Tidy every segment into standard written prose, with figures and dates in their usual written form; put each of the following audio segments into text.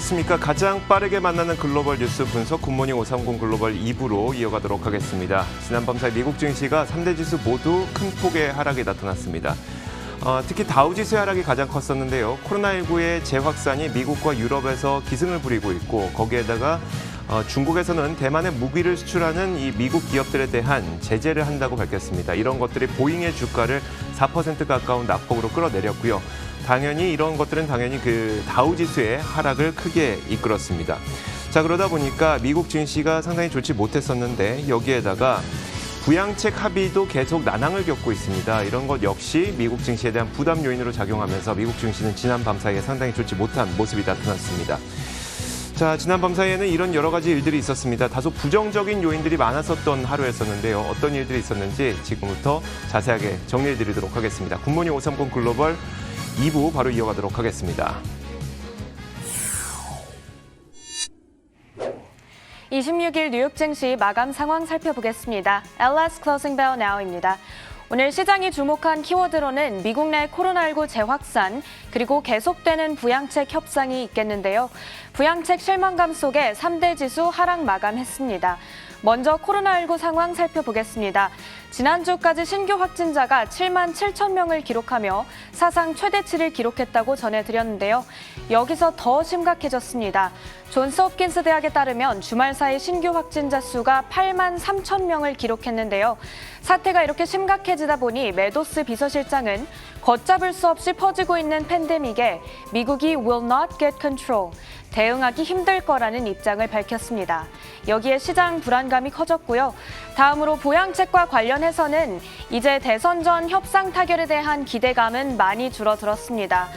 안녕하셨습니까? 가장 빠르게 만나는 글로벌 뉴스 분석 굿모닝 530 글로벌 2부로 이어가도록 하겠습니다. 지난 밤 사이 미국 증시가 3대 지수 모두 큰 폭의 하락이 나타났습니다. 특히 다우지수의 하락이 가장 컸었는데요. 코로나19의 재확산이 미국과 유럽에서 기승을 부리고 있고 거기에다가 중국에서는 대만에 무기를 수출하는 이 미국 기업들에 대한 제재를 한다고 밝혔습니다. 이런 것들이 보잉의 주가를 4% 가까운 낙폭으로 끌어내렸고요. 당연히 이런 것들은 그 다우지수의 하락을 크게 이끌었습니다. 자, 그러다 보니까 미국 증시가 상당히 좋지 못했었는데 여기에다가 부양책 합의도 계속 난항을 겪고 있습니다. 이런 것 역시 미국 증시에 대한 부담 요인으로 작용하면서 미국 증시는 지난 밤 사이에 상당히 좋지 못한 모습이 나타났습니다. 자, 지난 밤 사이에는 이런 여러 가지 일들이 있었습니다. 다소 부정적인 요인들이 많았었던 하루였었는데요. 어떤 일들이 있었는지 지금부터 자세하게 정리해드리도록 하겠습니다. 굿모닝 530 글로벌 2부 바로 이어가도록 하겠습니다. 26일 뉴욕 증시 마감 상황 살펴보겠습니다. LS Closing Bell Now입니다. 오늘 시장이 주목한 키워드로는 미국 내 코로나19 재확산 그리고 계속되는 부양책 협상이 있겠는데요. 부양책 실망감 속에 3대 지수 하락 마감했습니다. 먼저 코로나19 상황 살펴보겠습니다. 지난주까지 신규 확진자가 7만 7천 명을 기록하며 사상 최대치를 기록했다고 전해드렸는데요. 여기서 더 심각해졌습니다. 존스홉킨스 대학에 따르면 주말 사이 신규 확진자 수가 8만 3천 명을 기록했는데요. 사태가 이렇게 심각해지다 보니 메도스 비서실장은 걷잡을 수 없이 퍼지고 있는 팬데믹에 미국이 will not get control, 대응하기 힘들 거라는 입장을 밝혔습니다. 여기에 시장 불안감이 커졌고요. 다음으로 부양책과 관련해서는 이제 대선 전 협상 타결에 대한 기대감은 많이 줄어들었습니다.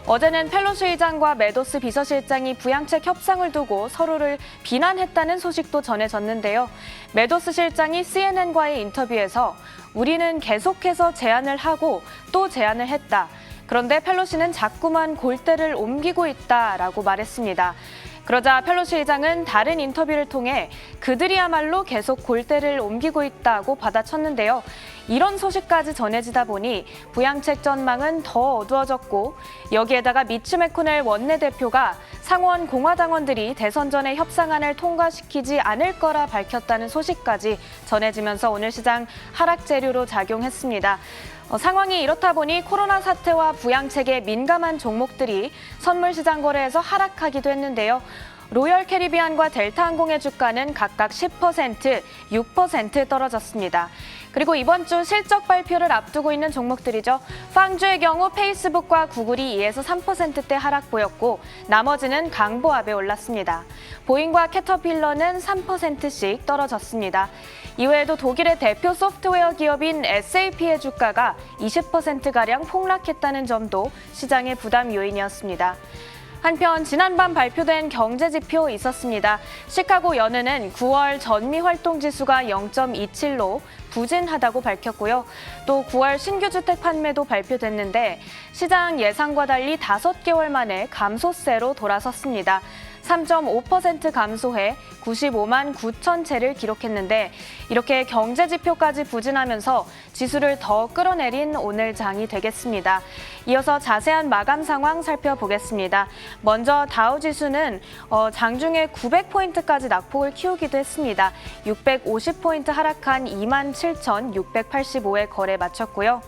어제는 펠로시 의장과 메도스 비서실장이 부양책 협상을 두고 서로를 비난했다는 소식도 전해졌는데요. 메도스 실장이 CNN과의 인터뷰에서 우리는 계속해서 제안을 하고 또 제안을 했다. 그런데 펠로시는 자꾸만 골대를 옮기고 있다라고 말했습니다. 그러자 펠로시 의장은 다른 인터뷰를 통해 그들이야말로 계속 골대를 옮기고 있다고 받아쳤는데요. 이런 소식까지 전해지다 보니 부양책 전망은 더 어두워졌고 여기에다가 미츠 매코넬 원내대표가 상원 공화당원들이 대선 전에 협상안을 통과시키지 않을 거라 밝혔다는 소식까지 전해지면서 오늘 시장 하락 재료로 작용했습니다. 상황이 이렇다 보니 코로나 사태와 부양책에 민감한 종목들이 선물시장 거래에서 하락하기도 했는데요. 로열 캐리비안과 델타항공의 주가는 각각 10%, 6% 떨어졌습니다. 그리고 이번 주 실적 발표를 앞두고 있는 종목들이죠. 빵주의 경우 페이스북과 구글이 2에서 3%대 하락 보였고 나머지는 강보합에 올랐습니다. 보잉과 캐터필러는 3%씩 떨어졌습니다. 이외에도 독일의 대표 소프트웨어 기업인 SAP의 주가가 20%가량 폭락했다는 점도 시장의 부담 요인이었습니다. 한편 지난밤 발표된 경제지표 있었습니다. 시카고 연은은 9월 전미활동지수가 0.27로 부진하다고 밝혔고요. 또 9월 신규 주택 판매도 발표됐는데 시장 예상과 달리 5개월 만에 감소세로 돌아섰습니다. 3.5% 감소해 95만 9천 채를 기록했는데 이렇게 경제 지표까지 부진하면서 지수를 더 끌어내린 오늘 장이 되겠습니다. 이어서 자세한 마감 상황 살펴보겠습니다. 먼저 다우지수는 장중에 900포인트까지 낙폭을 키우기도 했습니다. 650포인트 하락한 27,685에 거래 마쳤고요.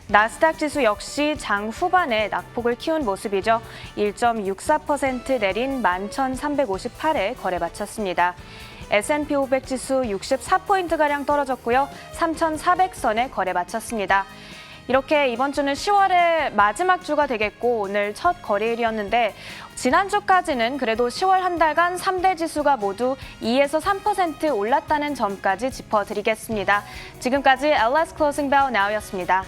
나스닥 지수 역시 장 후반에 낙폭을 키운 모습이죠. 1.64% 내린 11,358에 거래 마쳤습니다. S&P 500 지수 64포인트가량 떨어졌고요. 3,400선에 거래 마쳤습니다. 이렇게 이번 주는 10월의 마지막 주가 되겠고 오늘 첫 거래일이었는데 지난주까지는 그래도 10월 한 달간 3대 지수가 모두 2에서 3% 올랐다는 점까지 짚어드리겠습니다. 지금까지 LS Closing Bell Now였습니다.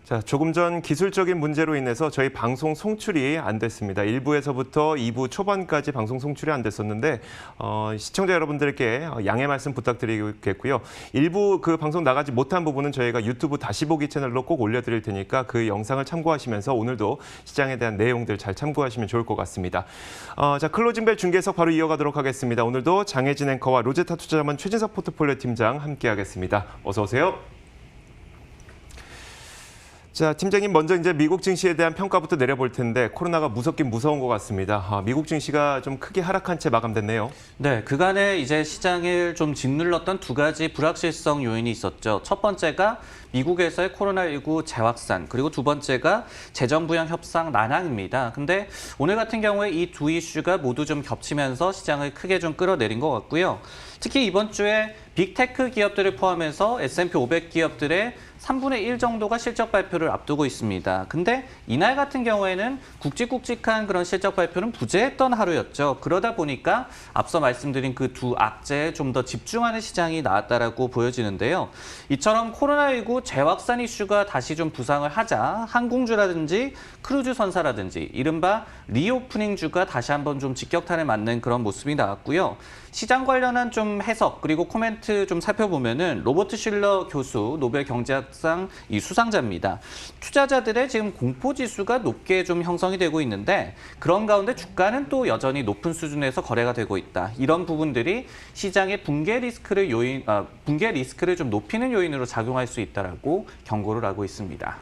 자, 조금 전 기술적인 문제로 인해서 저희 방송 송출이 안 됐습니다. 1부에서부터 2부 초반까지 방송 송출이 안 됐었는데 시청자 여러분들께 양해 말씀 부탁드리겠고요. 일부 그 방송 나가지 못한 부분은 저희가 유튜브 다시 보기 채널로 꼭 올려드릴 테니까 그 영상을 참고하시면서 오늘도 시장에 대한 내용들 잘 참고하시면 좋을 것 같습니다. 자, 클로징벨 중계석 바로 이어가도록 하겠습니다. 오늘도 장혜진 앵커와 로제타 투자자문 최진석 포트폴리오 팀장 함께하겠습니다. 어서 오세요. 자, 팀장님 먼저 이제 미국 증시에 대한 평가부터 내려볼 텐데 코로나가 무섭긴 무서운 것 같습니다. 미국 증시가 좀 크게 하락한 채 마감됐네요. 네, 그간에 이제 시장을 좀 짓눌렀던 두 가지 불확실성 요인이 있었죠. 첫 번째가 미국에서의 코로나19 재확산, 그리고 두 번째가 재정부양 협상 난항입니다. 근데 오늘 같은 경우에 이 두 이슈가 모두 좀 겹치면서 시장을 크게 좀 끌어내린 것 같고요. 특히 이번 주에 빅테크 기업들을 포함해서 S&P 500 기업들의 3분의 1 정도가 실적 발표를 앞두고 있습니다. 근데 이날 같은 경우에는 굵직굵직한 그런 실적 발표는 부재했던 하루였죠. 그러다 보니까 앞서 말씀드린 그 두 악재에 좀 더 집중하는 시장이 나왔다라고 보여지는데요. 이처럼 코로나19 재확산 이슈가 다시 좀 부상을 하자 항공주라든지 크루즈 선사라든지 이른바 리오프닝주가 다시 한번 좀 직격탄을 맞는 그런 모습이 나왔고요. 시장 관련한 좀 해석 그리고 코멘트 좀 살펴보면은 로버트 슐러 교수 노벨 경제학상 이 수상자입니다. 투자자들의 지금 공포 지수가 높게 좀 형성이 되고 있는데 그런 가운데 주가는 또 여전히 높은 수준에서 거래가 되고 있다. 이런 부분들이 시장의 붕괴 리스크를 좀 높이는 요인으로 작용할 수 있다라고 경고를 하고 있습니다.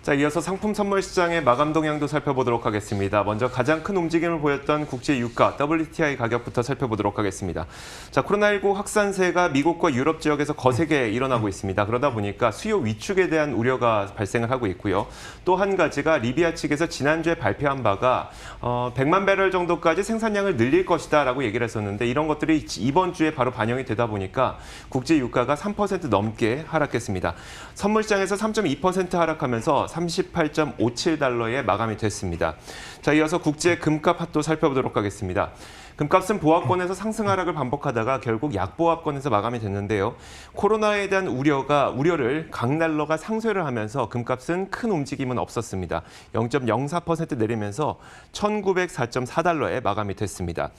자, 이어서 상품 선물 시장의 마감 동향도 살펴보도록 하겠습니다. 먼저 가장 큰 움직임을 보였던 국제 유가 WTI 가격부터 살펴보도록 하겠습니다. 자, 코로나19 확산세가 미국과 유럽 지역에서 거세게 일어나고 있습니다. 그러다 보니까 수요 위축에 대한 우려가 발생을 하고 있고요. 또 한 가지가 리비아 측에서 지난주에 발표한 바가 100만 배럴 정도까지 생산량을 늘릴 것이다라고 얘기를 했었는데 이런 것들이 이번 주에 바로 반영이 되다 보니까 국제 유가가 3% 넘게 하락했습니다. 선물 시장에서 3.2% 하락하면서 38.57달러에 마감이 됐습니다. 자, 이어서 국제 금값 도 살펴보도록 하겠습니다. 금값은 보합권에서 상승 하락을 반복하다가 결국 약보합권에서 마감이 됐는데요. 코로나에 대한 우려를 강달러가 상쇄를 하면서 금값은 큰 움직임은 없었습니다. 0.04% 내리면서 1904.4달러에 마감이 됐습니다.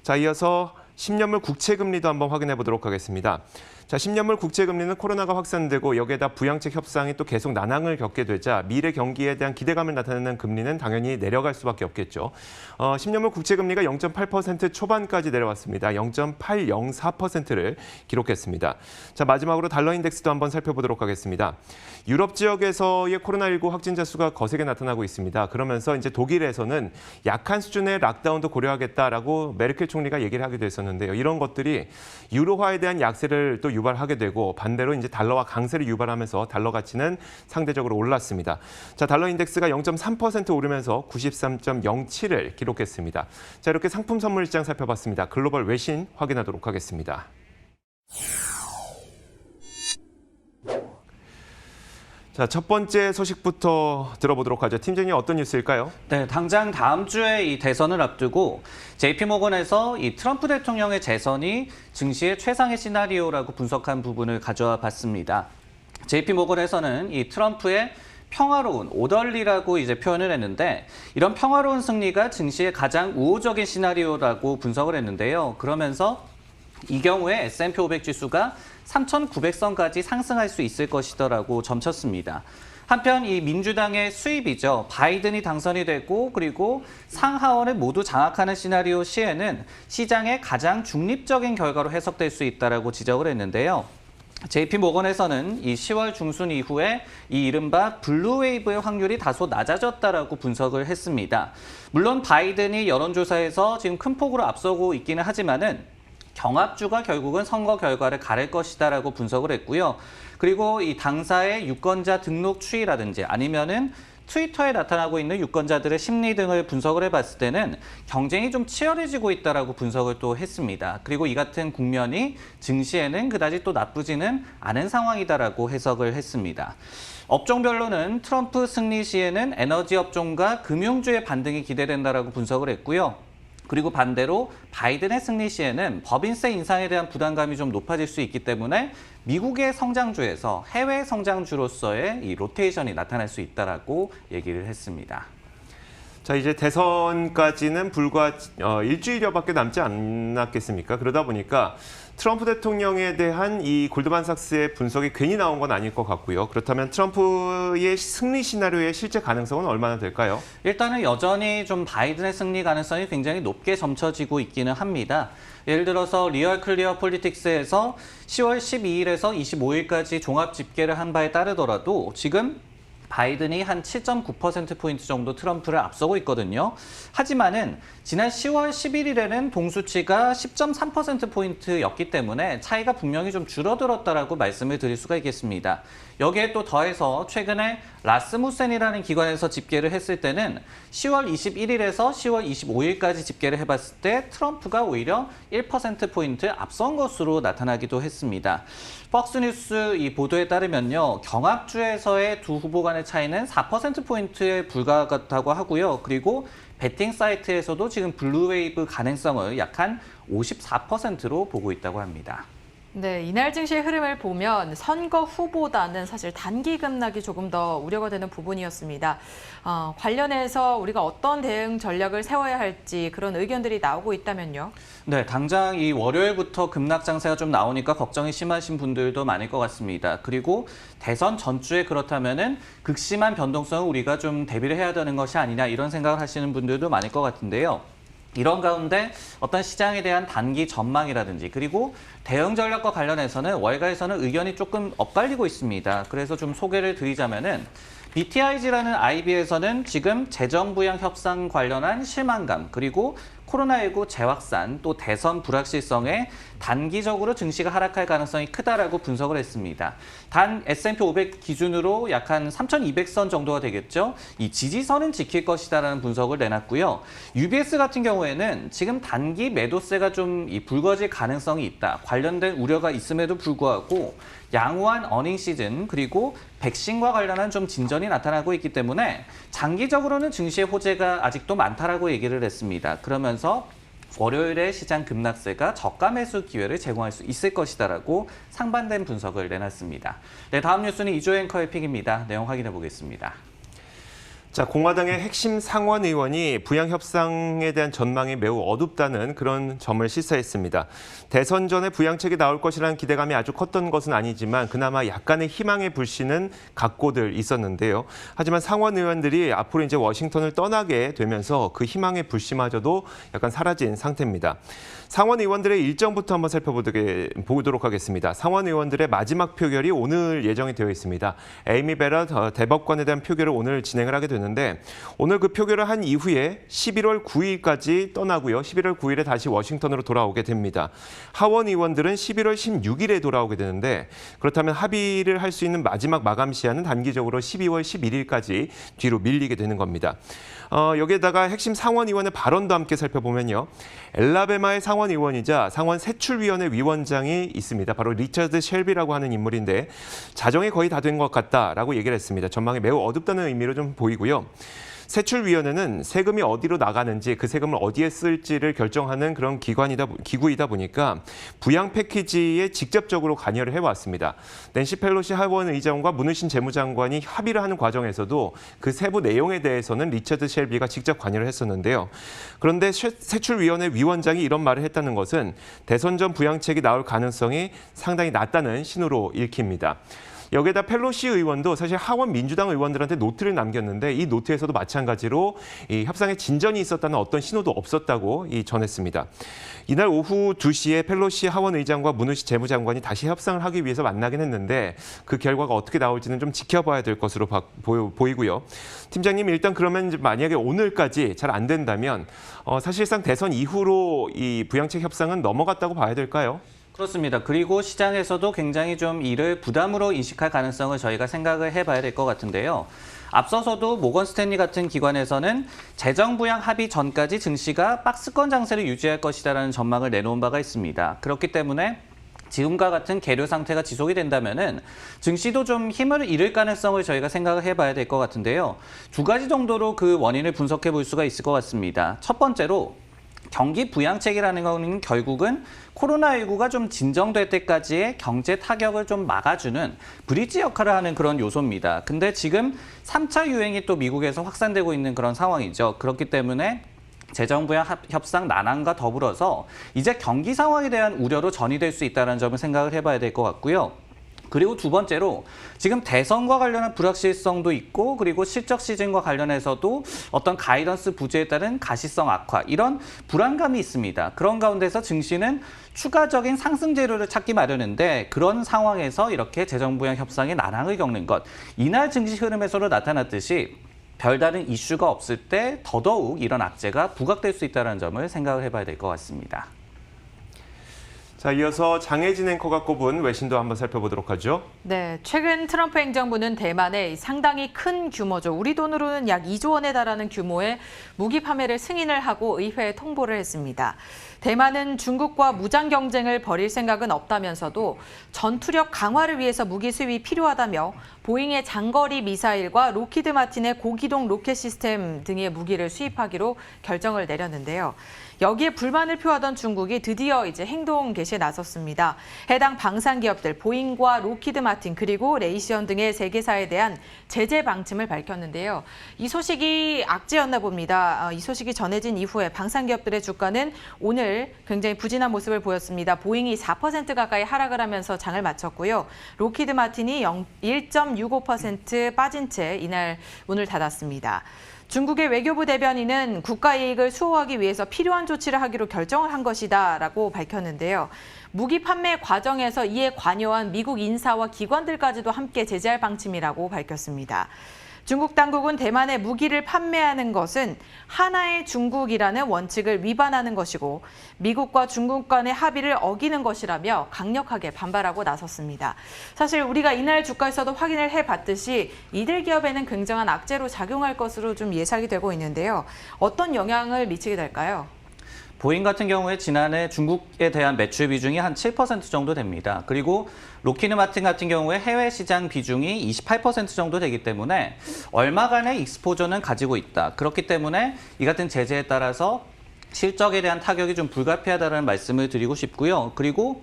자, 이어서 10년물 국채금리도 한번 확인해 보도록 하겠습니다. 자, 10년물 국채금리는 코로나가 확산되고 여기에다 부양책 협상이 또 계속 난항을 겪게 되자 미래 경기에 대한 기대감을 나타내는 금리는 당연히 내려갈 수밖에 없겠죠. 10년물 국채금리가 0.8% 초반까지 내려왔습니다. 0.804%를 기록했습니다. 자, 마지막으로 달러 인덱스도 한번 살펴보도록 하겠습니다. 유럽 지역에서의 코로나19 확진자 수가 거세게 나타나고 있습니다. 그러면서 이제 독일에서는 약한 수준의 락다운도 고려하겠다라고 메르켈 총리가 얘기를 하기도 했었는데요. 이런 것들이 유로화에 대한 약세를 또 유발하게 되고 반대로 이제 달러와 강세를 유발하면서 달러 가치는 상대적으로 올랐습니다. 자, 달러 인덱스가 0.3% 오르면서 93.07을 기록했습니다. 자, 이렇게 상품 선물 시장 살펴봤습니다. 글로벌 외신 확인하도록 하겠습니다. 자, 첫 번째 소식부터 들어보도록 하죠. 팀장님 어떤 뉴스일까요? 네, 당장 다음 주에 이 대선을 앞두고 JP모건에서 이 트럼프 대통령의 재선이 증시의 최상의 시나리오라고 분석한 부분을 가져와 봤습니다. JP모건에서는 이 트럼프의 평화로운 오덜리라고 이제 표현을 했는데 이런 평화로운 승리가 증시의 가장 우호적인 시나리오라고 분석을 했는데요. 그러면서 이 경우에 S&P 500 지수가 3,900선까지 상승할 수 있을 것이더라고 점쳤습니다. 한편 이 민주당의 수입이죠. 바이든이 당선이 되고 그리고 상하원을 모두 장악하는 시나리오 시에는 시장의 가장 중립적인 결과로 해석될 수 있다라고 지적을 했는데요. JP모건에서는 이 10월 중순 이후에 이 이른바 블루웨이브의 확률이 다소 낮아졌다라고 분석을 했습니다. 물론 바이든이 여론조사에서 지금 큰 폭으로 앞서고 있기는 하지만은 경합주가 결국은 선거 결과를 가릴 것이다라고 분석을 했고요. 그리고 이 당사의 유권자 등록 추이라든지 아니면은 트위터에 나타나고 있는 유권자들의 심리 등을 분석을 해봤을 때는 경쟁이 좀 치열해지고 있다라고 분석을 또 했습니다. 그리고 이 같은 국면이 증시에는 그다지 또 나쁘지는 않은 상황이다라고 해석을 했습니다. 업종별로는 트럼프 승리 시에는 에너지 업종과 금융주의 반등이 기대된다라고 분석을 했고요. 그리고 반대로 바이든의 승리 시에는 법인세 인상에 대한 부담감이 좀 높아질 수 있기 때문에 미국의 성장주에서 해외 성장주로서의 이 로테이션이 나타날 수 있다라고 얘기를 했습니다. 자, 이제 대선까지는 불과 일주일여밖에 남지 않았겠습니까? 그러다 보니까 트럼프 대통령에 대한 이 골드만삭스의 분석이 괜히 나온 건 아닐 것 같고요. 그렇다면 트럼프의 승리 시나리오의 실제 가능성은 얼마나 될까요? 일단은 여전히 좀 바이든의 승리 가능성이 굉장히 높게 점쳐지고 있기는 합니다. 예를 들어서 리얼 클리어 폴리틱스에서 10월 12일에서 25일까지 종합 집계를 한 바에 따르더라도 지금 바이든이 한 7.9%포인트 정도 트럼프를 앞서고 있거든요. 하지만은 지난 10월 11일에는 동수치가 10.3%포인트였기 때문에 차이가 분명히 좀 줄어들었다라고 말씀을 드릴 수가 있겠습니다. 여기에 또 더해서 최근에 라스무센이라는 기관에서 집계를 했을 때는 10월 21일에서 10월 25일까지 집계를 해봤을 때 트럼프가 오히려 1%포인트 앞선 것으로 나타나기도 했습니다. 폭스뉴스 이 보도에 따르면요. 경합주에서의 두 후보 간의 차이는 4%포인트에 불과하다고 하고요. 그리고 베팅 사이트에서도 지금 블루웨이브 가능성을 약 한 54%로 보고 있다고 합니다. 네, 이날 증시의 흐름을 보면 선거 후보다는 사실 단기 급락이 조금 더 우려가 되는 부분이었습니다. 관련해서 우리가 어떤 대응 전략을 세워야 할지 그런 의견들이 나오고 있다면요. 네, 당장 이 월요일부터 급락 장세가 좀 나오니까 걱정이 심하신 분들도 많을 것 같습니다. 그리고 대선 전주에 그렇다면은 극심한 변동성을 우리가 좀 대비를 해야 되는 것이 아니냐 이런 생각을 하시는 분들도 많을 것 같은데요. 이런 가운데 어떤 시장에 대한 단기 전망이라든지 그리고 대응 전략과 관련해서는 월가에서는 의견이 조금 엇갈리고 있습니다. 그래서 좀 소개를 드리자면은 BTIG라는 IB에서는 지금 재정부양 협상 관련한 실망감 그리고 코로나19 재확산 또 대선 불확실성에 단기적으로 증시가 하락할 가능성이 크다라고 분석을 했습니다. 단 S&P 500 기준으로 약 한 3,200선 정도가 되겠죠. 이 지지선은 지킬 것이다라는 분석을 내놨고요. UBS 같은 경우에는 지금 단기 매도세가 좀 불거질 가능성이 있다. 관련된 우려가 있음에도 불구하고 양호한 어닝 시즌 그리고 백신과 관련한 좀 진전이 나타나고 있기 때문에 장기적으로는 증시의 호재가 아직도 많다라고 얘기를 했습니다. 그러면서 월요일에 시장 급락세가 저가 매수 기회를 제공할 수 있을 것이다라고 상반된 분석을 내놨습니다. 네, 다음 뉴스는 이조 앵커의 픽입니다. 내용 확인해 보겠습니다. 자, 공화당의 핵심 상원 의원이 부양 협상에 대한 전망이 매우 어둡다는 그런 점을 시사했습니다. 대선 전에 부양책이 나올 것이라는 기대감이 아주 컸던 것은 아니지만 그나마 약간의 희망의 불씨는 갖고들 있었는데요. 하지만 상원 의원들이 앞으로 이제 워싱턴을 떠나게 되면서 그 희망의 불씨마저도 약간 사라진 상태입니다. 상원 의원들의 일정부터 한번 살펴보도록 하겠습니다. 상원 의원들의 마지막 표결이 오늘 예정이 되어 있습니다. 에이미 베럿 대법관에 대한 표결을 오늘 진행을 하게 되는데 오늘 그 표결을 한 이후에 11월 9일까지 떠나고요. 11월 9일에 다시 워싱턴으로 돌아오게 됩니다. 하원 의원들은 11월 16일에 돌아오게 되는데 그렇다면 합의를 할 수 있는 마지막 마감 시한은 단기적으로 12월 11일까지 뒤로 밀리게 되는 겁니다. 여기에다가 핵심 상원 의원의 발언도 함께 살펴보면요. 엘라베마의 상원 의원이자 상원 세출위원회 위원장이 있습니다. 바로 리처드 쉘비라고 하는 인물인데 자정이 거의 다 된 것 같다라고 얘기를 했습니다. 전망이 매우 어둡다는 의미로 좀 보이고요. 세출위원회는 세금이 어디로 나가는지 그 세금을 어디에 쓸지를 결정하는 그런 기구이다 보니까 부양 패키지에 직접적으로 관여를 해왔습니다. 낸시 펠로시 하원 의장과 문우신 재무장관이 합의를 하는 과정에서도 그 세부 내용에 대해서는 리처드 쉘비가 직접 관여를 했었는데요. 그런데 세출위원회 위원장이 이런 말을 했다는 것은 대선 전 부양책이 나올 가능성이 상당히 낮다는 신호로 읽힙니다. 여기에다 펠로시 의원도 사실 하원 민주당 의원들한테 노트를 남겼는데 이 노트에서도 마찬가지로 이 협상에 진전이 있었다는 어떤 신호도 없었다고 전했습니다. 이날 오후 2시에 펠로시 하원 의장과 문우시 재무장관이 다시 협상을 하기 위해서 만나긴 했는데 그 결과가 어떻게 나올지는 좀 지켜봐야 될 것으로 보이고요. 팀장님, 일단 그러면 만약에 오늘까지 잘 안 된다면 사실상 대선 이후로 이 부양책 협상은 넘어갔다고 봐야 될까요? 그렇습니다. 그리고 시장에서도 굉장히 좀 이를 부담으로 인식할 가능성을 저희가 생각을 해봐야 될 것 같은데요. 앞서서도 모건 스탠리 같은 기관에서는 재정부양 합의 전까지 증시가 박스권 장세를 유지할 것이다라는 전망을 내놓은 바가 있습니다. 그렇기 때문에 지금과 같은 계류 상태가 지속이 된다면은 증시도 좀 힘을 잃을 가능성을 저희가 생각을 해봐야 될 것 같은데요. 두 가지 정도로 그 원인을 분석해 볼 수가 있을 것 같습니다. 첫 번째로 경기 부양책이라는 거는 결국은 코로나19가 좀 진정될 때까지의 경제 타격을 좀 막아주는 브릿지 역할을 하는 그런 요소입니다. 근데 지금 3차 유행이 또 미국에서 확산되고 있는 그런 상황이죠. 그렇기 때문에 재정부양 협상 난항과 더불어서 이제 경기 상황에 대한 우려로 전이될 수 있다는 점을 생각을 해봐야 될 것 같고요. 그리고 두 번째로 지금 대선과 관련한 불확실성도 있고 그리고 실적 시즌과 관련해서도 어떤 가이던스 부재에 따른 가시성 악화 이런 불안감이 있습니다. 그런 가운데서 증시는 추가적인 상승 재료를 찾기 마련인데 그런 상황에서 이렇게 재정부양 협상의 난항을 겪는 것 이날 증시 흐름에서도 나타났듯이 별다른 이슈가 없을 때 더더욱 이런 악재가 부각될 수 있다는 점을 생각을 해봐야 될 것 같습니다. 자, 이어서 장혜진 앵커가 꼽은 외신도 한번 살펴보도록 하죠. 네, 최근 트럼프 행정부는 대만에 상당히 큰 규모죠. 우리 돈으로는 약 2조 원에 달하는 규모의 무기 판매를 승인을 하고 의회에 통보를 했습니다. 대만은 중국과 무장 경쟁을 벌일 생각은 없다면서도 전투력 강화를 위해서 무기 수입이 필요하다며 보잉의 장거리 미사일과 로키드 마틴의 고기동 로켓 시스템 등의 무기를 수입하기로 결정을 내렸는데요. 여기에 불만을 표하던 중국이 드디어 이제 행동 개시에 나섰습니다. 해당 방산 기업들 보잉과 로키드 마틴 그리고 레이시언 등의 세계사에 대한 제재 방침을 밝혔는데요. 이 소식이 악재였나 봅니다. 이 소식이 전해진 이후에 방산 기업들의 주가는 오늘 굉장히 부진한 모습을 보였습니다. 보잉이 4% 가까이 하락을 하면서 장을 마쳤고요. 로키드 마틴이 1.65% 빠진 채 이날 문을 닫았습니다. 중국의 외교부 대변인은 국가 이익을 수호하기 위해서 필요한 조치를 하기로 결정을 한 것이다라고 밝혔는데요. 무기 판매 과정에서 이에 관여한 미국 인사와 기관들까지도 함께 제재할 방침이라고 밝혔습니다. 중국 당국은 대만에 무기를 판매하는 것은 하나의 중국이라는 원칙을 위반하는 것이고 미국과 중국 간의 합의를 어기는 것이라며 강력하게 반발하고 나섰습니다. 사실 우리가 이날 주가에서도 확인을 해봤듯이 이들 기업에는 굉장한 악재로 작용할 것으로 좀 예상이 되고 있는데요. 어떤 영향을 미치게 될까요? 보잉 같은 경우에 지난해 중국에 대한 매출 비중이 한 7% 정도 됩니다. 그리고 로키드 마틴 같은 경우에 해외 시장 비중이 28% 정도 되기 때문에 얼마간의 익스포저는 가지고 있다. 그렇기 때문에 이 같은 제재에 따라서 실적에 대한 타격이 좀 불가피하다는 말씀을 드리고 싶고요. 그리고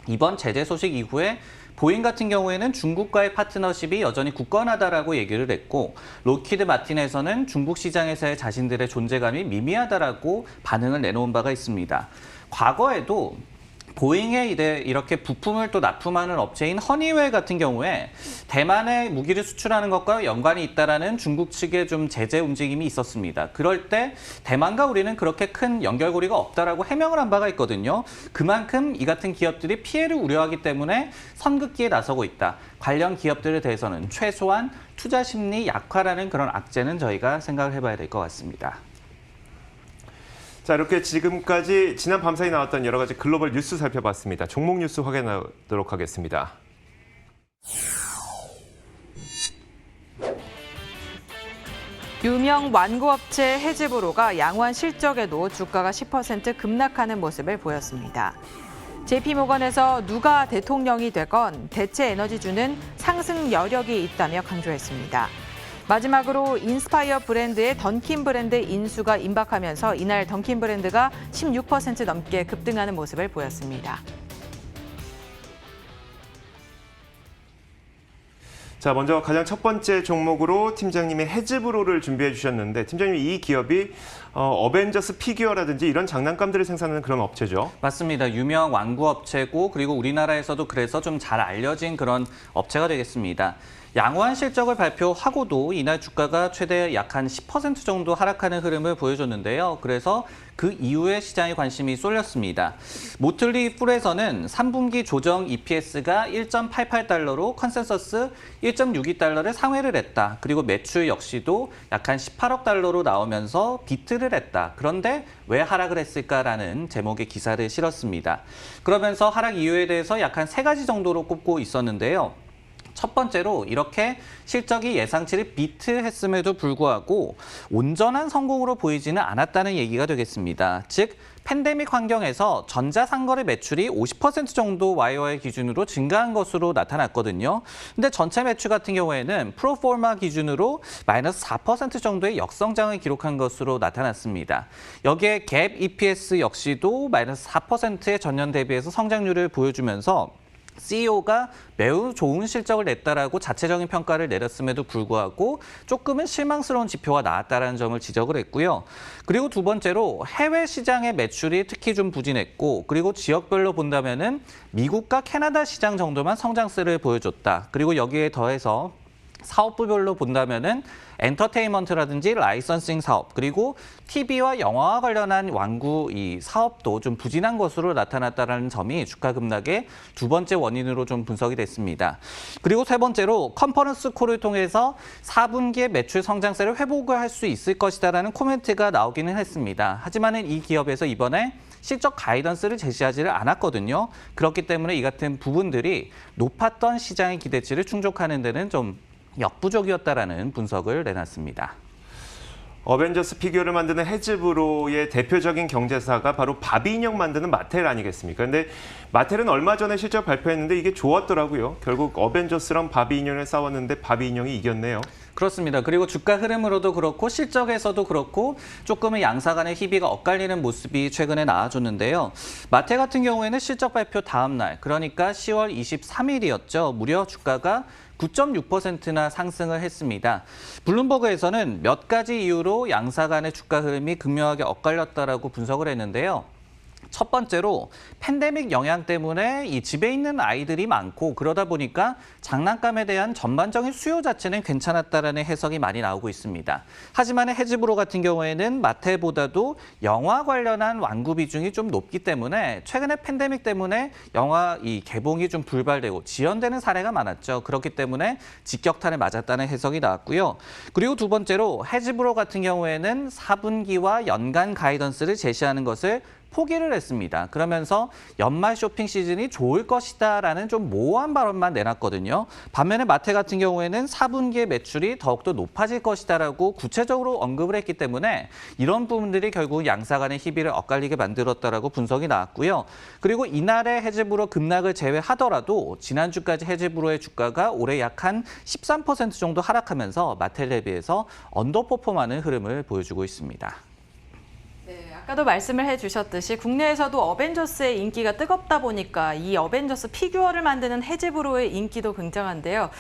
이번 제재 소식 이후에 보잉 같은 경우에는 중국과의 파트너십이 여전히 굳건하다라고 얘기를 했고 로키드 마틴에서는 중국 시장에서의 자신들의 존재감이 미미하다라고 반응을 내놓은 바가 있습니다. 과거에도 보잉에 이렇게 부품을 또 납품하는 업체인 허니웰 같은 경우에 대만에 무기를 수출하는 것과 연관이 있다라는 중국 측의 좀 제재 움직임이 있었습니다. 그럴 때 대만과 우리는 그렇게 큰 연결고리가 없다라고 해명을 한 바가 있거든요. 그만큼 이 같은 기업들이 피해를 우려하기 때문에 선긋기에 나서고 있다. 관련 기업들에 대해서는 최소한 투자 심리 약화라는 그런 악재는 저희가 생각을 해봐야 될 것 같습니다. 자, 이렇게 지금까지 지난 밤사이 나왔던 여러 가지 글로벌 뉴스 살펴봤습니다. 종목 뉴스 확인하도록 하겠습니다. 유명 완구업체 헤즈브로가 양호한 실적에도 주가가 10% 급락하는 모습을 보였습니다. JP모건에서 누가 대통령이 되건 대체 에너지주는 상승 여력이 있다며 강조했습니다. 마지막으로 인스파이어 브랜드의 던킨 브랜드 인수가 임박하면서 이날 던킨 브랜드가 16% 넘게 급등하는 모습을 보였습니다. 자, 먼저 가장 첫 번째 종목으로 팀장님이 헤즈브로를 준비해 주셨는데 팀장님 이 기업이 어벤져스 피규어라든지 이런 장난감들을 생산하는 그런 업체죠. 맞습니다. 유명 완구 업체고 그리고 우리나라에서도 그래서 좀 잘 알려진 그런 업체가 되겠습니다. 양호한 실적을 발표하고도 이날 주가가 최대 약 한 10% 정도 하락하는 흐름을 보여줬는데요. 그래서 그 이후에 시장의 관심이 쏠렸습니다. 모틀리 풀에서는 3분기 조정 EPS가 1.88달러로 컨센서스 1.62달러를 상회를 했다. 그리고 매출 역시도 약 한 18억 달러로 나오면서 비트를 했다. 그런데 왜 하락을 했을까라는 제목의 기사를 실었습니다. 그러면서 하락 이유에 대해서 약 한 3가지 정도로 꼽고 있었는데요. 첫 번째로 이렇게 실적이 예상치를 비트했음에도 불구하고 온전한 성공으로 보이지는 않았다는 얘기가 되겠습니다. 즉 팬데믹 환경에서 전자상거래 매출이 50% 정도 YOY 기준으로 증가한 것으로 나타났거든요. 근데 전체 매출 같은 경우에는 프로포마 기준으로 마이너스 4% 정도의 역성장을 기록한 것으로 나타났습니다. 여기에 갭 EPS 역시도 마이너스 4%의 전년 대비해서 성장률을 보여주면서 CEO가 매우 좋은 실적을 냈다라고 자체적인 평가를 내렸음에도 불구하고 조금은 실망스러운 지표가 나왔다는 점을 지적을 했고요. 그리고 두 번째로 해외 시장의 매출이 특히 좀 부진했고, 그리고 지역별로 본다면은 미국과 캐나다 시장 정도만 성장세를 보여줬다. 그리고 여기에 더해서 사업부별로 본다면은 엔터테인먼트라든지 라이선싱 사업, 그리고 TV와 영화와 관련한 완구 이 사업도 좀 부진한 것으로 나타났다는 점이 주가 급락의 두 번째 원인으로 좀 분석이 됐습니다. 그리고 세 번째로 컨퍼런스 콜을 통해서 4분기의 매출 성장세를 회복을 할 수 있을 것이다라는 코멘트가 나오기는 했습니다. 하지만은 이 기업에서 이번에 실적 가이던스를 제시하지를 않았거든요. 그렇기 때문에 이 같은 부분들이 높았던 시장의 기대치를 충족하는 데는 좀 역부족이었다라는 분석을 내놨습니다. 어벤져스 피규어를 만드는 해즈브로의 대표적인 경제사가 바로 바비 인형 만드는 마텔 아니겠습니까? 근데 마텔은 얼마 전에 실적 발표했는데 이게 좋았더라고요. 결국 어벤져스랑 바비 인형을 싸웠는데 바비 인형이 이겼네요. 그렇습니다. 그리고 주가 흐름으로도 그렇고 실적에서도 그렇고 조금은 양사 간의 희비가 엇갈리는 모습이 최근에 나와줬는데요. 마텔 같은 경우에는 실적 발표 다음 날, 그러니까 10월 23일이었죠. 무려 주가가 9.6%나 상승을 했습니다. 블룸버그에서는 몇 가지 이유로 양사 간의 주가 흐름이 극명하게 엇갈렸다라고 분석을 했는데요. 첫 번째로 팬데믹 영향 때문에 이 집에 있는 아이들이 많고 그러다 보니까 장난감에 대한 전반적인 수요 자체는 괜찮았다라는 해석이 많이 나오고 있습니다. 하지만 해즈브로 같은 경우에는 마텔보다도 영화 관련한 완구 비중이 좀 높기 때문에 최근에 팬데믹 때문에 영화 이 개봉이 좀 불발되고 지연되는 사례가 많았죠. 그렇기 때문에 직격탄을 맞았다는 해석이 나왔고요. 그리고 두 번째로 해즈브로 같은 경우에는 4분기와 연간 가이던스를 제시하는 것을 포기를 했습니다. 그러면서 연말 쇼핑 시즌이 좋을 것이다라는 좀 모호한 발언만 내놨거든요. 반면에 마텔 같은 경우에는 4분기의 매출이 더욱더 높아질 것이다라고 구체적으로 언급을 했기 때문에 이런 부분들이 결국 양사 간의 희비를 엇갈리게 만들었다라고 분석이 나왔고요. 그리고 이날의 해즈브로 급락을 제외하더라도 지난주까지 해즈브로의 주가가 올해 약 한 13% 정도 하락하면서 마텔 대비해서 언더퍼폼하는 흐름을 보여주고 있습니다. 아까도 말씀을 해주셨듯이 국내에서도 어벤져스의 인기가 뜨겁다 보니까 이 어벤져스 피규어를 만드는 해즈브로의 인기도 굉장한데요.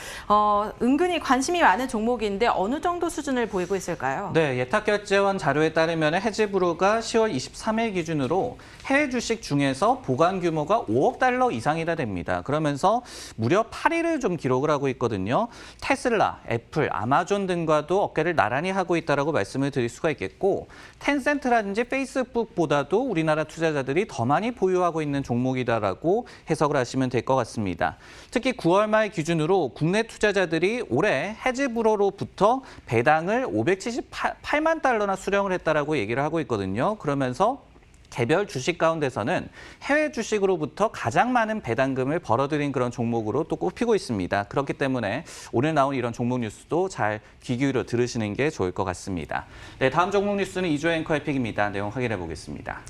은근히 관심이 많은 종목인데 어느 정도 수준을 보이고 있을까요? 네, 예탁결제원 자료에 따르면 해즈브로가 10월 23일 기준으로 해외 주식 중에서 보관 규모가 5억 달러 이상이나 됩니다. 그러면서 무려 8위를 좀 기록을 하고 있거든요. 테슬라, 애플, 아마존 등과도 어깨를 나란히 하고 있다라고 말씀을 드릴 수가 있겠고, 텐센트라든지 페이스북보다도 우리나라 투자자들이 더 많이 보유하고 있는 종목이다라고 해석을 하시면 될 것 같습니다. 특히 9월 말 기준으로 국내 투자자들이 올해 해즈브로로부터 배당을 578만 달러나 수령을 했다라고 얘기를 하고 있거든요. 그러면서 개별 주식 가운데서는 해외 주식으로부터 가장 많은 배당금을 벌어들인 그런 종목으로 또 꼽히고 있습니다. 그렇기 때문에 오늘 나온 이런 종목 뉴스도 잘 귀 기울여 들으시는 게 좋을 것 같습니다. 네, 다음 종목 뉴스는 이주혜 앵커의 픽입니다. 내용 확인해 보겠습니다.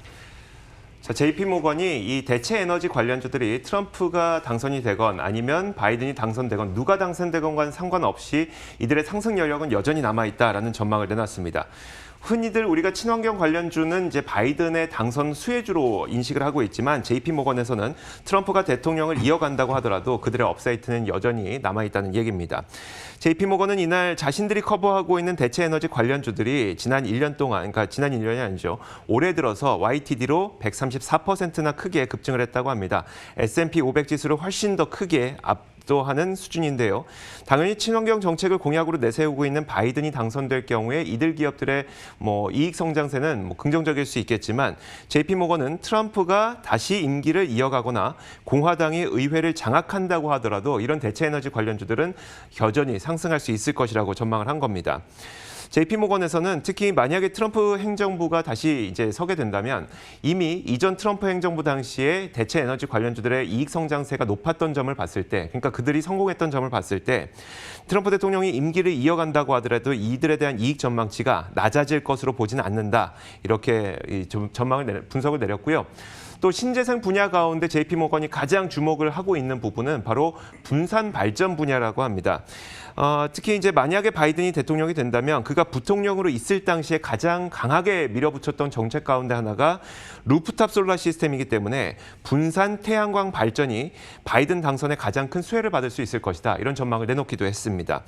자, JP모건이 이 대체 에너지 관련주들이 트럼프가 당선이 되건 아니면 바이든이 당선되건 누가 당선되건과 상관없이 이들의 상승 여력은 여전히 남아있다라는 전망을 내놨습니다. 흔히들 우리가 친환경 관련주는 이제 바이든의 당선 수혜주로 인식을 하고 있지만 JP모건에서는 트럼프가 대통령을 이어간다고 하더라도 그들의 업사이트는 여전히 남아있다는 얘기입니다. JP모건은 이날 자신들이 커버하고 있는 대체 에너지 관련주들이 지난 1년 동안, 그러니까 지난 1년이 아니죠. 올해 들어서 YTD로 134%나 크게 급증을 했다고 합니다. S&P 500 지수를 훨씬 더 크게 압도하는 수준인데요. 당연히 친환경 정책을 공약으로 내세우고 있는 바이든이 당선될 경우에 이들 기업들의 이익 성장세는 긍정적일 수 있겠지만 JP모건은 트럼프가 다시 임기를 이어가거나 공화당이 의회를 장악한다고 하더라도 이런 대체 에너지 관련주들은 여전히 상승할 수 있을 것이라고 전망을 한 겁니다. JP모건에서는 특히 만약에 트럼프 행정부가 다시 이제 서게 된다면 이미 이전 트럼프 행정부 당시에 대체 에너지 관련주들의 이익 성장세가 높았던 점을 봤을 때, 그러니까 그들이 성공했던 점을 봤을 때 트럼프 대통령이 임기를 이어간다고 하더라도 이들에 대한 이익 전망치가 낮아질 것으로 보지는 않는다. 이렇게 분석을 내렸고요. 또 신재생 분야 가운데 JP모건이 가장 주목을 하고 있는 부분은 바로 분산 발전 분야라고 합니다. 특히 이제 만약에 바이든이 대통령이 된다면 그가 부통령으로 있을 당시에 가장 강하게 밀어붙였던 정책 가운데 하나가 루프탑 솔라 시스템이기 때문에 분산 태양광 발전이 바이든 당선에 가장 큰 수혜를 받을 수 있을 것이다. 이런 전망을 내놓기도 했습니다.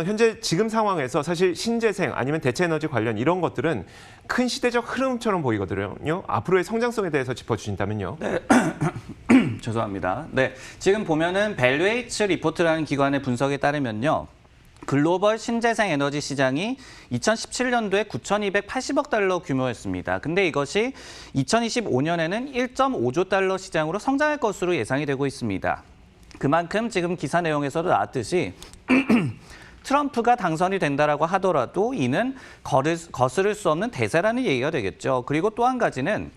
현재 지금 상황에서 사실 신재생 아니면 대체 에너지 관련 이런 것들은 큰 시대적 흐름처럼 보이거든요. 앞으로의 성장성에 대해서 짚어주신다면요. 네. 죄송합니다. 네, 지금 보면은 밸류에이츠 리포트라는 기관의 분석에 따르면요. 글로벌 신재생 에너지 시장이 2017년도에 9,280억 달러 규모였습니다. 근데 이것이 2025년에는 1.5조 달러 시장으로 성장할 것으로 예상이 되고 있습니다. 그만큼 지금 기사 내용에서도 나왔듯이 트럼프가 당선이 된다라고 하더라도 이는 거스를 수 없는 대세라는 얘기가 되겠죠. 그리고 또 한 가지는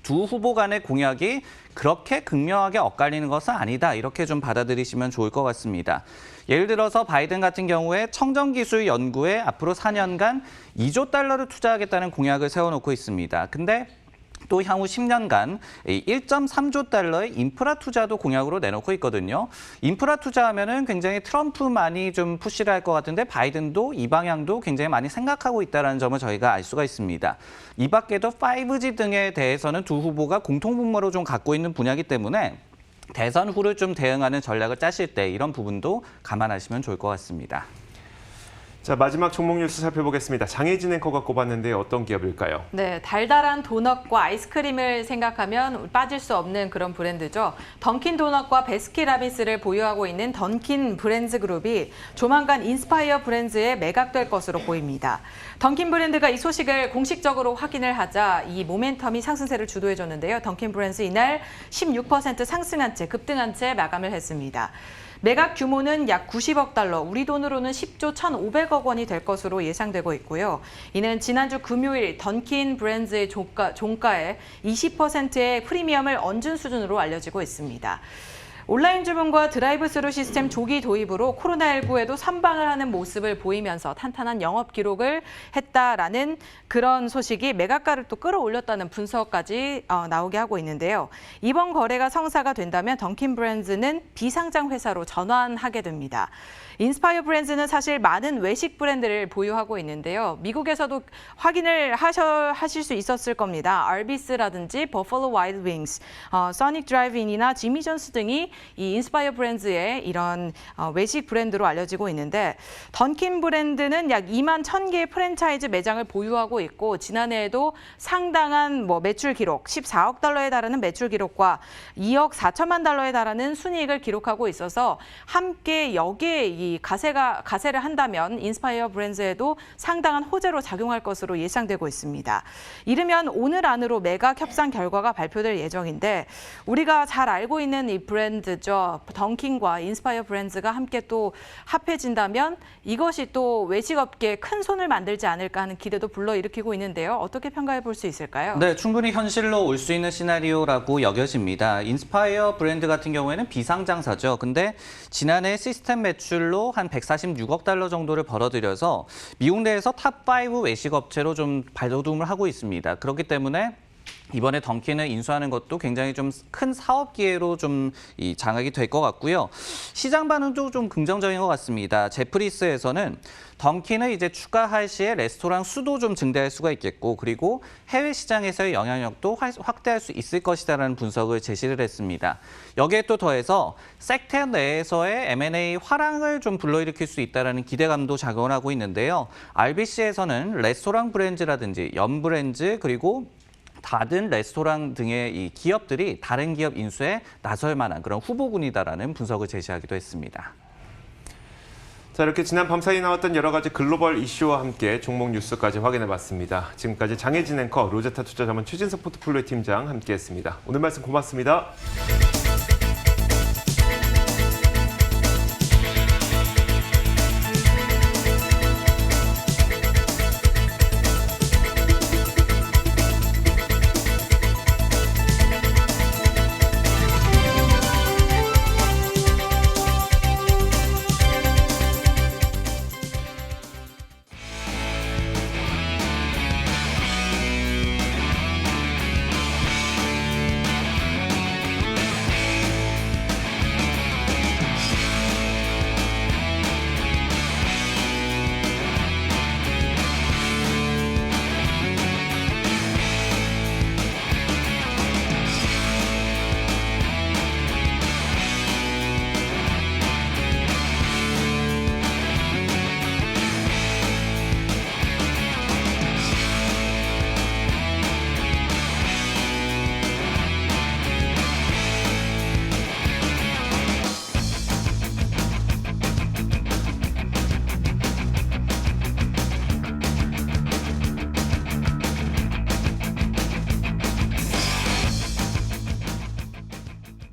두 후보 간의 공약이 그렇게 극명하게 엇갈리는 것은 아니다. 이렇게 좀 받아들이시면 좋을 것 같습니다. 예를 들어서 바이든 같은 경우에 청정기술 연구에 앞으로 4년간 2조 달러를 투자하겠다는 공약을 세워놓고 있습니다. 근데 또 향후 10년간 1.3조 달러의 인프라 투자도 공약으로 내놓고 있거든요. 인프라 투자하면은 굉장히 트럼프만이 좀 푸시를 할 것 같은데 바이든도 이 방향도 굉장히 많이 생각하고 있다는 점을 저희가 알 수가 있습니다. 이 밖에도 5G 등에 대해서는 두 후보가 공통분모로 좀 갖고 있는 분야이기 때문에 대선 후를 좀 대응하는 전략을 짜실 때 이런 부분도 감안하시면 좋을 것 같습니다. 자, 마지막 종목 뉴스 살펴보겠습니다. 장혜진 앵커가 꼽았는데 어떤 기업일까요? 네, 달달한 도넛과 아이스크림을 생각하면 빠질 수 없는 그런 브랜드죠. 던킨 도넛과 베스킨라빈스를 보유하고 있는 던킨 브랜드 그룹이 조만간 인스파이어 브랜드에 매각될 것으로 보입니다. 던킨 브랜드가 이 소식을 공식적으로 확인을 하자 이 모멘텀이 상승세를 주도해줬는데요. 던킨 브랜드 이날 16% 상승한 채 급등한 채 마감을 했습니다. 매각 규모는 약 90억 달러, 우리 돈으로는 10조 1,500억 원이 될 것으로 예상되고 있고요. 이는 지난주 금요일 던킨 브랜드의 종가에 20%의 프리미엄을 얹은 수준으로 알려지고 있습니다. 온라인 주문과 드라이브 스루 시스템 조기 도입으로 코로나19에도 선방을 하는 모습을 보이면서 탄탄한 영업 기록을 했다라는 그런 소식이 매각가를 또 끌어올렸다는 분석까지 나오게 하고 있는데요. 이번 거래가 성사가 된다면 던킨 브랜드는 비상장 회사로 전환하게 됩니다. 인스파이어 브랜드는 사실 많은 외식 브랜드를 보유하고 있는데요. 미국에서도 확인을 하실 수 있었을 겁니다. 알비스라든지 버펄로 와일드 윙스, 소닉 드라이브인이나 지미 존스 등이 이 인스파이어 브랜드의 이런 외식 브랜드로 알려지고 있는데 던킨 브랜드는 약 2만 1,000개의 프랜차이즈 매장을 보유하고 있고 지난해에도 상당한 매출 기록, 14억 달러에 달하는 매출 기록과 2억 4천만 달러에 달하는 순이익을 기록하고 있어서 함께 여기에 이 가세를 한다면 인스파이어 브랜드에도 상당한 호재로 작용할 것으로 예상되고 있습니다. 이르면 오늘 안으로 매각 협상 결과가 발표될 예정인데 우리가 잘 알고 있는 이 브랜드죠. 던킨과 인스파이어 브랜드가 함께 또 합해진다면 이것이 또 외식업계에 큰 손을 만들지 않을까 하는 기대도 불러일으키고 있는데요. 어떻게 평가해 볼 수 있을까요? 네, 충분히 현실로 올 수 있는 시나리오라고 여겨집니다. 인스파이어 브랜드 같은 경우에는 비상장사죠. 근데 지난해 시스템 매출로 한 146억 달러 정도를 벌어들여서 미국 내에서 탑5 외식 업체로 좀 발돋움을 하고 있습니다. 그렇기 때문에 이번에 던킨을 인수하는 것도 굉장히 좀 큰 사업 기회로 좀 장악이 될 것 같고요. 시장 반응도 좀 긍정적인 것 같습니다. 제프리스에서는 던킨을 이제 추가할 시에 레스토랑 수도 좀 증대할 수가 있겠고 그리고 해외 시장에서의 영향력도 확대할 수 있을 것이다라는 분석을 제시를 했습니다. 여기에 또 더해서 섹터 내에서의 M&A 화랑을 좀 불러일으킬 수 있다라는 기대감도 작용을 하고 있는데요. RBC에서는 레스토랑 브랜드라든지 연 브랜드 그리고 다른 레스토랑 등의 이 기업들이 다른 기업 인수에 나설 만한 그런 후보군이다라는 분석을 제시하기도 했습니다. 자, 이렇게 지난 밤사이 나왔던 여러 가지 글로벌 이슈와 함께 종목 뉴스까지 확인해봤습니다. 지금까지 장혜진 앵커, 로제타 투자자문 최진석 포트폴리오 팀장 함께했습니다. 오늘 말씀 고맙습니다.